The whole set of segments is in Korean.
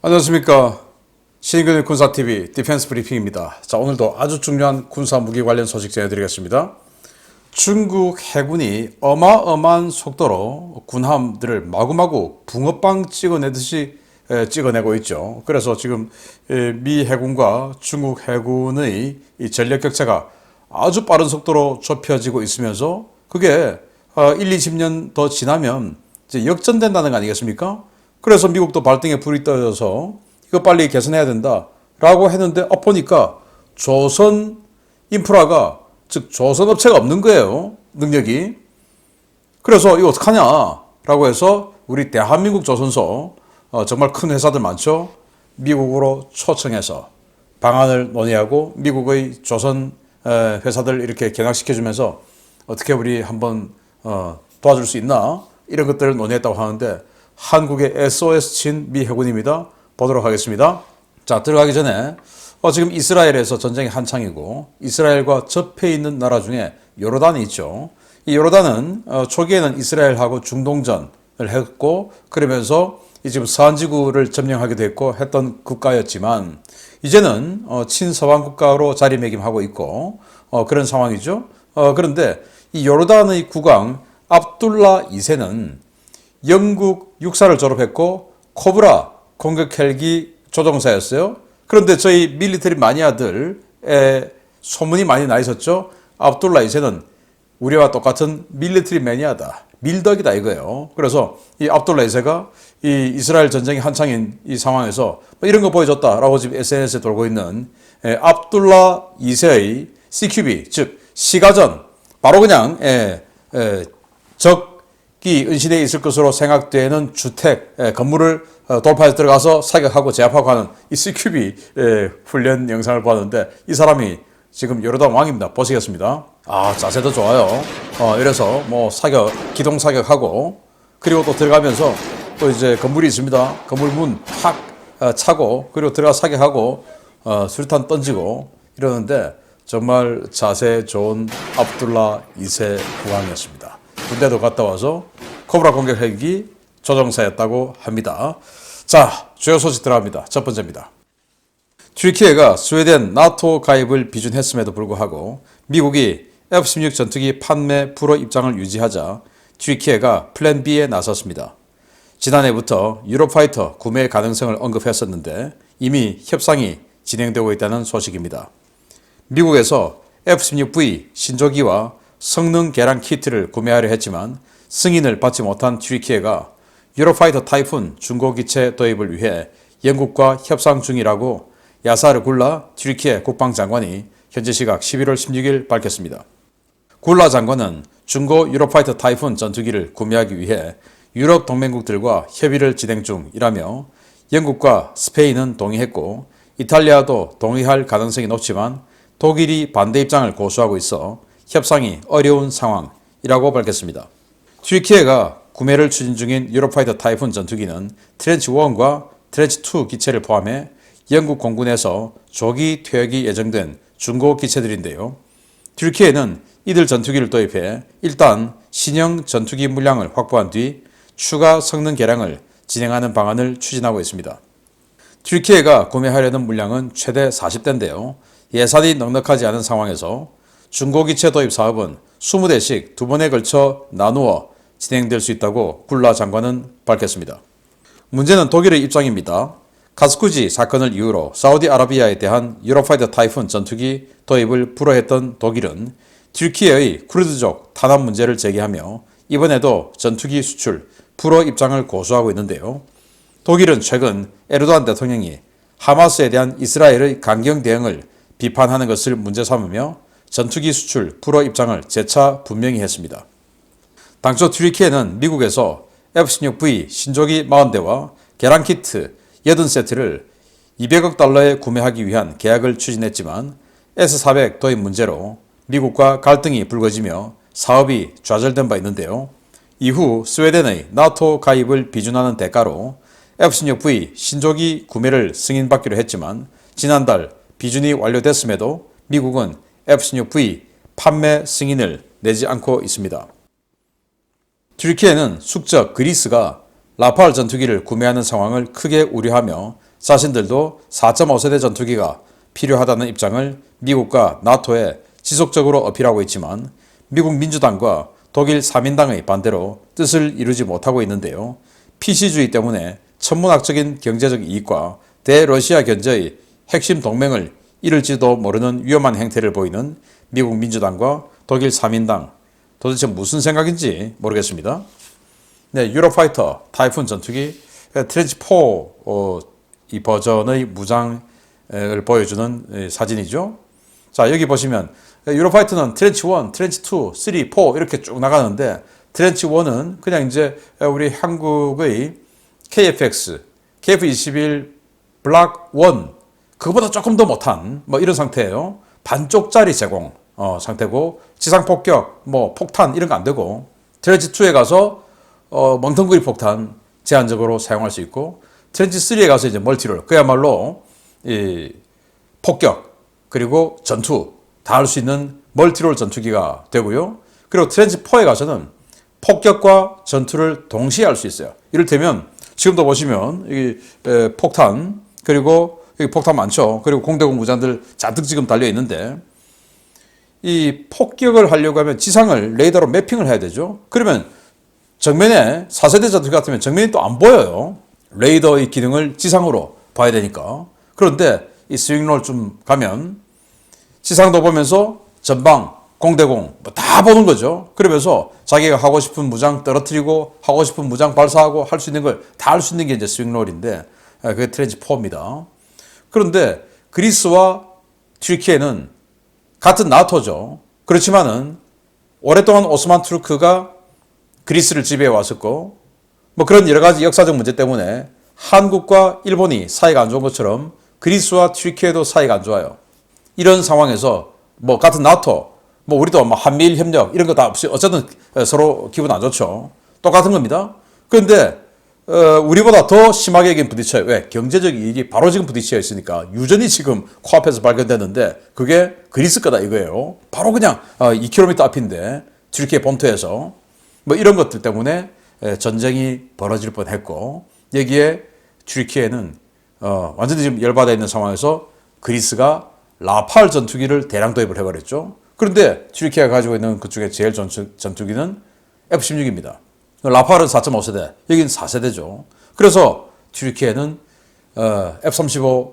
안녕하십니까. 신인근의 군사TV 디펜스 브리핑입니다. 자, 오늘도 아주 중요한 군사 무기 관련 소식 전해드리겠습니다. 중국 해군이 어마어마한 속도로 군함들을 마구마구 붕어빵 찍어내듯이 찍어내고 있죠. 그래서 지금 미 해군과 중국 해군의 이 전력 격차가 아주 빠른 속도로 좁혀지고 있으면서 그게 20년 더 지나면 이제 역전된다는 거 아니겠습니까? 그래서 미국도 발등에 불이 떠져서 이거 빨리 개선해야 된다라고 했는데 보니까 조선 인프라가 즉 조선 업체가 없는 거예요. 능력이. 그래서 이거 어떡하냐라고 해서 우리 대한민국 조선소 정말 큰 회사들 많죠. 미국으로 초청해서 방안을 논의하고 미국의 조선 회사들 이렇게 견학시켜주면서 어떻게 우리 한번 도와줄 수 있나 이런 것들을 논의했다고 하는데 한국의 SOS 친 미 해군입니다. 보도록 하겠습니다. 자, 들어가기 전에 지금 이스라엘에서 전쟁이 한창이고 이스라엘과 접해 있는 나라 중에 요르단이 있죠. 이 요르단은 초기에는 이스라엘하고 중동전을 했고 그러면서 지금 서한지구를 점령하기도 했고 했던 국가였지만 이제는 친서방 국가로 자리매김하고 있고 그런 상황이죠. 그런데 이 요르단의 국왕 압둘라 2세는 영국 육사를 졸업했고 코브라 공격 헬기 조종사였어요. 그런데 저희 밀리터리 마니아들의 소문이 많이 나 있었죠. 압둘라 2세는 우리와 똑같은 밀리터리 매니아다. 밀덕이다 이거예요. 그래서 이 압둘라 2세가 이 이스라엘 전쟁이 한창인 이 상황에서 이런 거 보여줬다라고 지금 SNS에 돌고 있는 압둘라 2세의 CQB 즉 시가전 바로 그냥 적이 은신해 있을 것으로 생각되는 주택 건물을 돌파해서 들어가서 사격하고 제압하고 하는 이 CQB 훈련 영상을 봤는데 이 사람이 지금 요르단 왕입니다. 보시겠습니다. 자세도 좋아요. 이래서 뭐 기동 사격하고 그리고 또 들어가면서 또 이제 건물이 있습니다. 건물 문 팍 차고 그리고 들어가 사격하고 수류탄 던지고 이러는데 정말 자세 좋은 압둘라 2세 국왕이었습니다. 군대도 갔다 와서 코브라 공격 헬기 조종사였다고 합니다. 자, 주요 소식 들어갑니다. 첫 번째입니다. 튀르키예가 스웨덴 나토 가입을 비준했음에도 불구하고 미국이 F-16 전투기 판매 불허 입장을 유지하자 튀르키예가 플랜 B에 나섰습니다. 지난해부터 유로파이터 구매 가능성을 언급했었는데 이미 협상이 진행되고 있다는 소식입니다. 미국에서 F-16V 신조기와 성능 개량 키트를 구매하려 했지만 승인을 받지 못한 튀르키예가 유로파이터 타이푼 중고기체 도입을 위해 영국과 협상 중이라고 야사르 굴라 튀르키예 국방장관이 현지 시각 11월 16일 밝혔습니다. 굴라 장관은 중고 유로파이터 타이푼 전투기를 구매하기 위해 유럽 동맹국들과 협의를 진행 중이라며 영국과 스페인은 동의했고 이탈리아도 동의할 가능성이 높지만 독일이 반대 입장을 고수하고 있어 협상이 어려운 상황이라고 밝혔습니다. 튀르키예가 구매를 추진 중인 유로파이터 타이푼 전투기는 트렌치 1과 트렌치 2 기체를 포함해 영국 공군에서 조기 퇴역이 예정된 중고 기체들인데요. 튀르키예는 이들 전투기를 도입해 일단 신형 전투기 물량을 확보한 뒤 추가 성능 개량을 진행하는 방안을 추진하고 있습니다. 튀르키예가 구매하려는 물량은 최대 40대인데요. 예산이 넉넉하지 않은 상황에서 중고기체 도입 사업은 20대씩 두 번에 걸쳐 나누어 진행될 수 있다고 굴라 장관은 밝혔습니다. 문제는 독일의 입장입니다. 카스쿠지 사건을 이유로 사우디아라비아에 대한 유로파이터 타이푼 전투기 도입을 불허했던 독일은 튀르키예의 쿠르드족 탄압 문제를 제기하며 이번에도 전투기 수출 불허 입장을 고수하고 있는데요. 독일은 최근 에르도안 대통령이 하마스에 대한 이스라엘의 강경 대응을 비판하는 것을 문제 삼으며 전투기 수출 불허 입장을 재차 분명히 했습니다. 당초 튀르키예는 미국에서 F-16V 신조기 40대와 계량키트 80세트를 200억 달러에 구매하기 위한 계약을 추진했지만 S-400 도입 문제로 미국과 갈등이 불거지며 사업이 좌절된 바 있는데요. 이후 스웨덴의 나토 가입을 비준하는 대가로 F-16V 신조기 구매를 승인받기로 했지만 지난달 비준이 완료됐음에도 미국은 F-16V 판매 승인을 내지 않고 있습니다. 튀르키예는 숙적 그리스가 라팔 전투기를 구매하는 상황을 크게 우려하며 자신들도 4.5세대 전투기가 필요하다는 입장을 미국과 나토에 지속적으로 어필하고 있지만 미국 민주당과 독일 3인당의 반대로 뜻을 이루지 못하고 있는데요. PC주의 때문에 천문학적인 경제적 이익과 대러시아 견제의 핵심 동맹을 잃을지도 모르는 위험한 행태를 보이는 미국 민주당과 독일 3인당, 도대체 무슨 생각인지 모르겠습니다. 네, 유로파이터 타이푼 전투기 트렌치 4 이 버전의 무장을 보여주는 사진이죠. 자, 여기 보시면 유로파이터는 트렌치 1, 트렌치 2, 3, 4 이렇게 쭉 나가는데 트렌치 1은 그냥 이제 우리 한국의 KFX, KF-21 블락 1 그거보다 조금 더 못한 뭐 이런 상태예요. 반쪽짜리 제공 상태고 지상 폭격, 뭐 폭탄 이런 거 안 되고 트렌치 2에 가서 멍텅구리 폭탄 제한적으로 사용할 수 있고 트렌치 3에 가서 이제 멀티롤 그야말로 이 폭격 그리고 전투 다 할 수 있는 멀티롤 전투기가 되고요. 그리고 트렌치 4에 가서는 폭격과 전투를 동시에 할 수 있어요. 이를테면 지금도 보시면 이 폭탄 그리고 여기 폭탄 많죠. 그리고 공대공 무장들 잔뜩 지금 달려 있는데 이 폭격을 하려고 하면 지상을 레이더로 매핑을 해야 되죠. 그러면 정면에 4세대 전투기 같으면 정면이 또 안 보여요. 레이더의 기능을 지상으로 봐야 되니까. 그런데 이 스윙롤 좀 가면 지상도 보면서 전방, 공대공 뭐 다 보는 거죠. 그러면서 자기가 하고 싶은 무장 떨어뜨리고 하고 싶은 무장 발사하고 할 수 있는 걸 다 할 수 있는 게 이제 스윙롤인데 그게 트렌치 4입니다. 그런데 그리스와 튀르키예는 같은 나토죠. 그렇지만은 오랫동안 오스만 투르크가 그리스를 지배해 왔었고 뭐 그런 여러 가지 역사적 문제 때문에 한국과 일본이 사이가 안 좋은 것처럼 그리스와 튀르키예도 사이가 안 좋아요. 이런 상황에서 뭐 같은 나토, 뭐 우리도 뭐 한미일 협력 이런 거 다 없이 어쨌든 서로 기분 안 좋죠. 똑같은 겁니다. 그런데 우리보다 더 심하게 여긴 부딪혀요. 왜? 경제적 이익이 바로 지금 부딪혀 있으니까 유전이 지금 코앞에서 발견되는데 그게 그리스 거다 이거예요. 바로 그냥 2km 앞인데 튀르키예 본토에서 뭐 이런 것들 때문에 전쟁이 벌어질 뻔했고 여기에 튀르키예는 완전히 지금 열받아 있는 상황에서 그리스가 라팔 전투기를 대량 도입을 해버렸죠. 그런데 튀르키예가 가지고 있는 그중에 제일 전투기는 F-16입니다. 라팔은 4.5세대, 여기는 4세대죠. 그래서 튀르키예는 F-35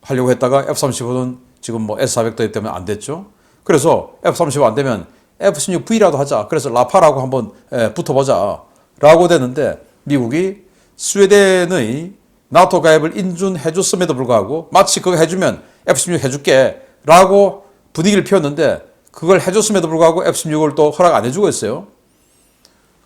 하려고 했다가 F-35는 지금 뭐 S-400 도입 때문에 안 됐죠. 그래서 F-35 안 되면 F-16V라도 하자. 그래서 라팔하고 한번 붙어보자. 라고 되는데 미국이 스웨덴의 나토 가입을 인준해줬음에도 불구하고 마치 그거 해주면 F-16 해줄게 라고 분위기를 피웠는데 그걸 해줬음에도 불구하고 F-16을 또 허락 안 해주고 있어요.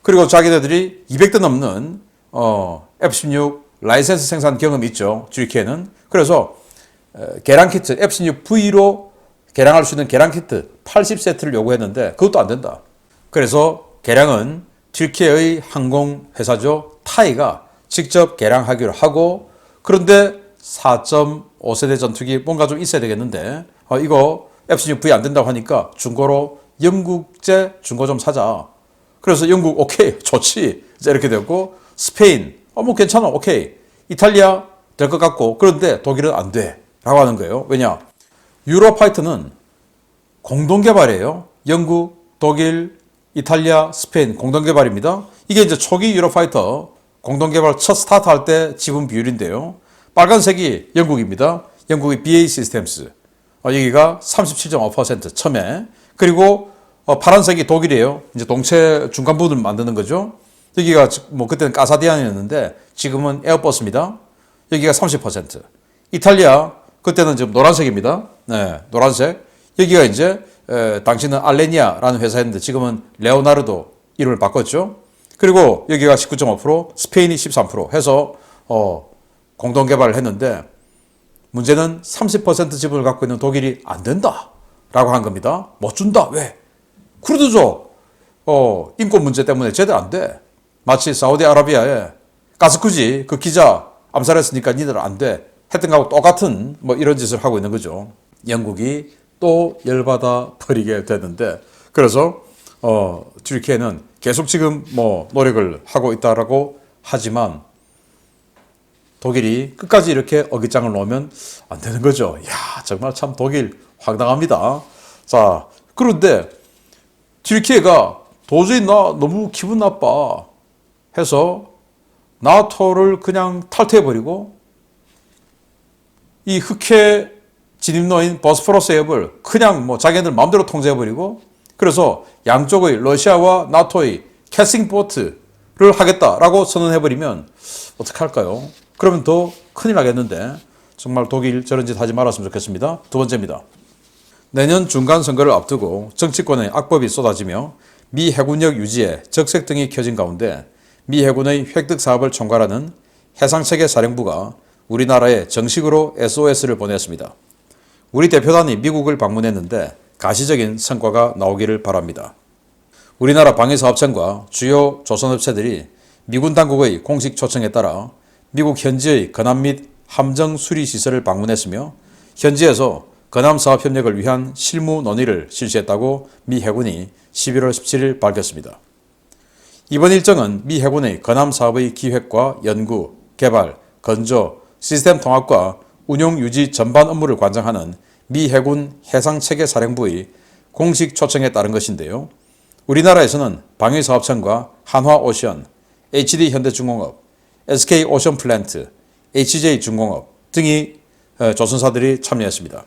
그리고 자기네들이 200대 넘는 F-16 라이센스 생산 경험이 있죠. 튀르키예는. 그래서 개량 키트 F-16V로 개량할 수 있는 개량 키트 80세트를 요구했는데 그것도 안 된다. 그래서 개량은 튀르키예의 항공회사죠. 타이가 직접 개량하기로 하고 그런데 4.5세대 전투기 뭔가 좀 있어야 되겠는데 이거 F-16V 안 된다고 하니까 중고로 영국제 중고 좀 사자. 그래서 영국 오케이 좋지 이렇게 됐고 스페인 뭐 괜찮아 오케이 이탈리아 될 것 같고 그런데 독일은 안 돼 라고 하는 거예요. 왜냐 유로파이터는 공동 개발이에요. 영국, 독일, 이탈리아, 스페인 공동 개발입니다. 이게 이제 초기 유로파이터 공동 개발 첫 스타트 할 때 지분 비율인데요. 빨간색이 영국입니다. 영국의 BAE 시스템스 여기가 37.5% 처음에 그리고 파란색이 독일이에요. 이제 동체 중간 부분을 만드는 거죠. 여기가 뭐 그때는 까사디안이었는데 지금은 에어버스입니다. 여기가 30%. 이탈리아 그때는 지금 노란색입니다. 네, 노란색. 여기가 이제 당시는 알레니아라는 회사였는데 지금은 레오나르도 이름을 바꿨죠. 그리고 여기가 19.5%, 스페인이 13% 해서 공동 개발을 했는데 문제는 30% 지분을 갖고 있는 독일이 안 된다라고 한 겁니다. 못 준다. 왜? 쿠르드족 인권 문제 때문에 제대로 안 돼. 마치 사우디아라비아에 가스쿠지 그 기자 암살했으니까 니들 안 돼. 했던 거하고 똑같은 뭐 이런 짓을 하고 있는 거죠. 영국이 또 열받아 버리게 되는데 그래서 튀르키예는 계속 지금 뭐 노력을 하고 있다라고 하지만 독일이 끝까지 이렇게 어깃장을 놓으면 안 되는 거죠. 야, 정말 참 독일 황당합니다. 자, 그런데 튀르키예가 도저히 나 너무 기분 나빠 해서 나토를 그냥 탈퇴해버리고 이 흑해 진입로인 보스포러스 해협을 그냥 뭐 자기네들 마음대로 통제해버리고 그래서 양쪽의 러시아와 나토의 캐싱보트를 하겠다라고 선언해버리면 어떻게 할까요? 그러면 더 큰일 나겠는데 정말 독일 저런 짓 하지 말았으면 좋겠습니다. 두 번째입니다. 내년 중간 선거를 앞두고 정치권의 악법이 쏟아지며 미 해군력 유지에 적색 등이 켜진 가운데 미 해군의 획득 사업을 총괄하는 해상체계 사령부가 우리나라에 정식으로 SOS를 보냈습니다. 우리 대표단이 미국을 방문했는데 가시적인 성과가 나오기를 바랍니다. 우리나라 방위사업청과 주요 조선업체들이 미군 당국의 공식 초청에 따라 미국 현지의 건함 및 함정 수리 시설을 방문했으며 현지에서 건함 사업 협력을 위한 실무 논의를 실시했다고 미 해군이 11월 17일 밝혔습니다. 이번 일정은 미 해군의 건함 사업의 기획과 연구, 개발, 건조, 시스템 통합과 운용 유지 전반 업무를 관장하는 미 해군 해상체계사령부의 공식 초청에 따른 것인데요. 우리나라에서는 방위사업청과 한화오션, HD현대중공업, SK오션플랜트, HJ중공업 등이 조선사들이 참여했습니다.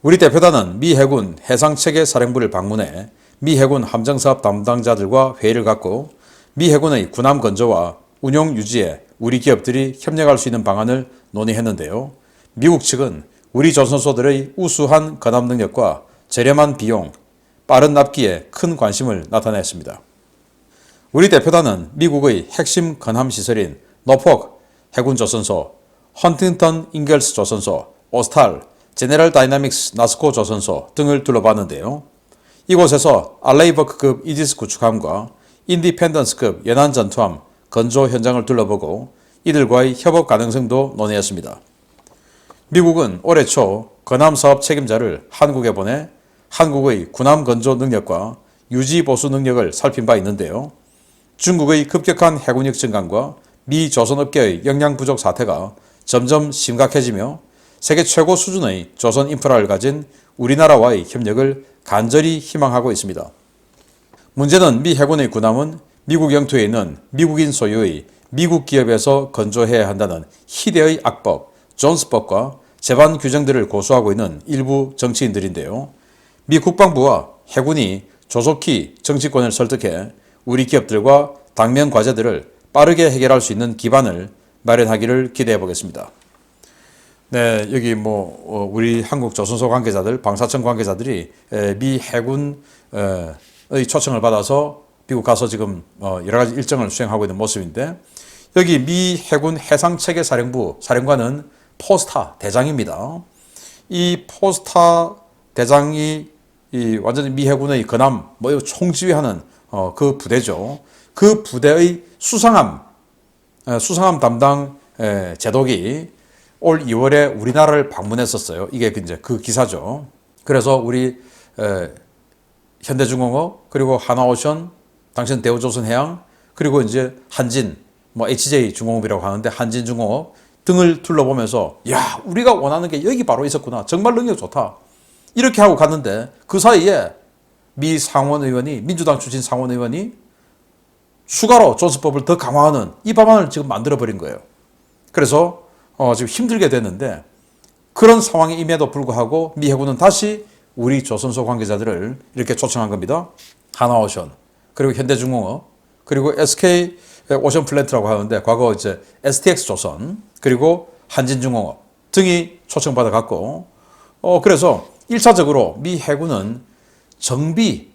우리 대표단은 미 해군 해상체계사령부를 방문해 미 해군 함정사업 담당자들과 회의를 갖고 미 해군의 군함 건조와 운용 유지에 우리 기업들이 협력할 수 있는 방안을 논의했는데요. 미국 측은 우리 조선소들의 우수한 건함 능력과 저렴한 비용, 빠른 납기에 큰 관심을 나타냈습니다. 우리 대표단은 미국의 핵심 건함 시설인 노폭 해군 조선소, 헌팅턴 잉글스 조선소, 오스탈, 제네럴 다이나믹스 나스코 조선소 등을 둘러봤는데요. 이곳에서 알레이버크급 이지스 구축함과 인디펜던스급 연안 전투함 건조 현장을 둘러보고 이들과의 협업 가능성도 논의했습니다. 미국은 올해 초 건함 사업 책임자를 한국에 보내 한국의 군함 건조 능력과 유지 보수 능력을 살핀 바 있는데요. 중국의 급격한 해군력 증강과 미 조선업계의 역량 부족 사태가 점점 심각해지며 세계 최고 수준의 조선 인프라를 가진 우리나라와의 협력을 간절히 희망하고 있습니다. 문제는 미 해군의 군함은 미국 영토에 있는 미국인 소유의 미국 기업에서 건조해야 한다는 희대의 악법, 존스법과 제반 규정들을 고수하고 있는 일부 정치인들인데요. 미 국방부와 해군이 조속히 정치권을 설득해 우리 기업들과 당면 과제들을 빠르게 해결할 수 있는 기반을 마련하기를 기대해 보겠습니다. 네, 여기 우리 한국 조선소 관계자들, 방사청 관계자들이 미 해군의 초청을 받아서 미국 가서 지금 여러 가지 일정을 수행하고 있는 모습인데 여기 미 해군 해상체계사령부 사령관은 포스타 대장입니다. 이 포스타 대장이 완전히 미 해군의 건함 총지휘하는 그 부대죠. 그 부대의 수상함 담당 제독이 올 2월에 우리나라를 방문했었어요. 이게 이제 그 기사죠. 그래서 우리 현대중공업 그리고 한화오션, 당신 대우조선해양 그리고 이제 한진 HJ중공업이라고 하는데 한진중공업 등을 둘러보면서 야, 우리가 원하는 게 여기 바로 있었구나. 정말 능력 좋다. 이렇게 하고 갔는데 그 사이에 미 상원의원이 민주당 출신 상원의원이 추가로 존스법을 더 강화하는 이 법안을 지금 만들어버린 거예요. 그래서 지금 힘들게 됐는데 그런 상황임에도 불구하고 미 해군은 다시 우리 조선소 관계자들을 이렇게 초청한 겁니다. 한화오션 그리고 현대중공업 그리고 SK 오션플랜트라고 하는데 과거 이제 STX조선 그리고 한진중공업 등이 초청받아 갖고 그래서 1차적으로 미 해군은 정비,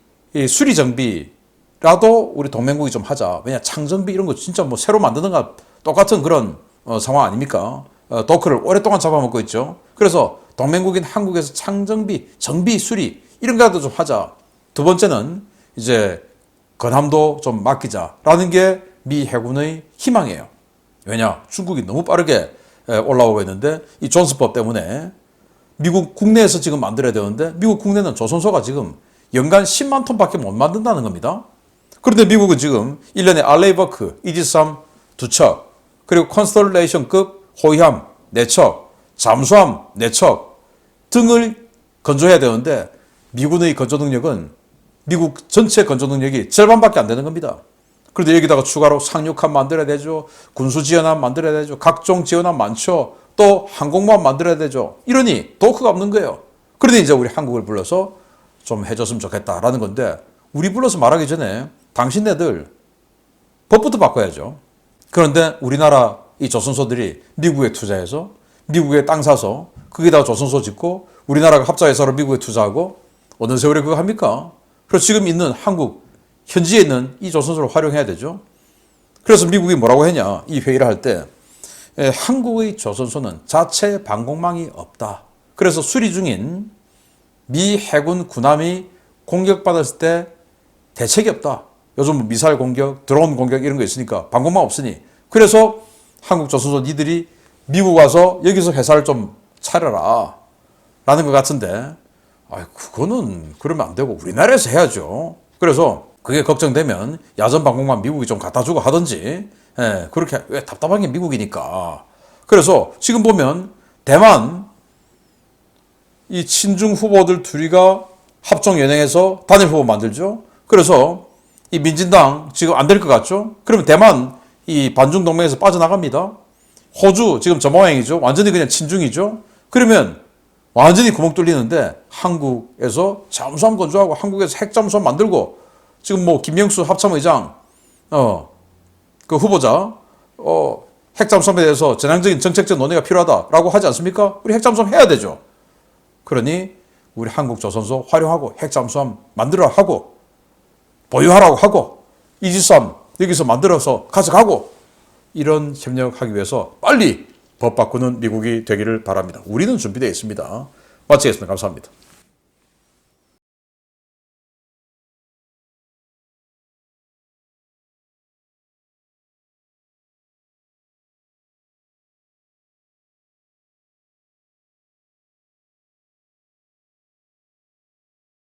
수리 정비라도 우리 동맹국이 좀 하자. 왜냐 창정비 이런 거 진짜 새로 만드는 거 똑같은 그런 상황 아닙니까? 도크를 오랫동안 잡아먹고 있죠. 그래서 동맹국인 한국에서 창정비, 정비, 수리 이런 거라도 좀 하자. 두 번째는 이제 건함도 좀 맡기자라는 게 미 해군의 희망이에요. 왜냐 중국이 너무 빠르게 올라오고 있는데 이 존스법 때문에 미국 국내에서 지금 만들어야 되는데 미국 국내는 조선소가 지금 연간 10만 톤밖에 못 만든다는 겁니다. 그런데 미국은 지금 1년에 알레이버크, 이지스함 2척 그리고 컨스톨레이션급 호위함 4척, 잠수함 4척 등을 건조해야 되는데 미군의 건조 능력은 미국 전체 건조 능력이 절반밖에 안 되는 겁니다. 그런데 여기다가 추가로 상륙함 만들어야 되죠. 군수지원함 만들어야 되죠. 각종 지원함 많죠. 또 항공모함 만들어야 되죠. 이러니 도크가 없는 거예요. 그러니 이제 우리 한국을 불러서 좀 해줬으면 좋겠다라는 건데 우리 불러서 말하기 전에 당신네들 법부터 바꿔야죠. 그런데 우리나라 이 조선소들이 미국에 투자해서 미국에 땅 사서 거기다가 조선소 짓고 우리나라가 합자회사로 미국에 투자하고 어느 세월에 그거 합니까? 그래서 지금 있는 한국 현지에 있는 이 조선소를 활용해야 되죠. 그래서 미국이 뭐라고 했냐 이 회의를 할 때 한국의 조선소는 자체 방공망이 없다. 그래서 수리 중인 미 해군 군함이 공격받았을 때 대책이 없다. 요즘 미사일 공격, 드론 공격 이런 거 있으니까 방공망 없으니 그래서 한국 조선소 니들이 미국 와서 여기서 회사를 좀 차려라 라는 것 같은데 그거는 그러면 안 되고 우리나라에서 해야죠. 그래서 그게 걱정되면 야전 방공망 미국이 좀 갖다 주고 하든지 그렇게 왜 답답한 게 미국이니까. 그래서 지금 보면 대만 이 친중 후보들 둘이가 합종 연행해서 단일 후보 만들죠. 그래서 이 민진당 지금 안 될 것 같죠. 그러면 대만 이 반중 동맹에서 빠져나갑니다. 호주 지금 저 모양이죠. 완전히 그냥 친중이죠. 그러면 완전히 구멍 뚫리는데 한국에서 잠수함 건조하고 한국에서 핵잠수함 만들고 지금 뭐 김명수 합참의장 그 후보자 핵잠수함에 대해서 전향적인 정책적 논의가 필요하다라고 하지 않습니까? 우리 핵잠수함 해야 되죠. 그러니 우리 한국 조선소 활용하고 핵잠수함 만들어 하고 보유하라고 하고 이지스함 여기서 만들어서 가져가고 이런 협력하기 위해서 빨리 법 바꾸는 미국이 되기를 바랍니다. 우리는 준비되어 있습니다. 마치겠습니다. 감사합니다.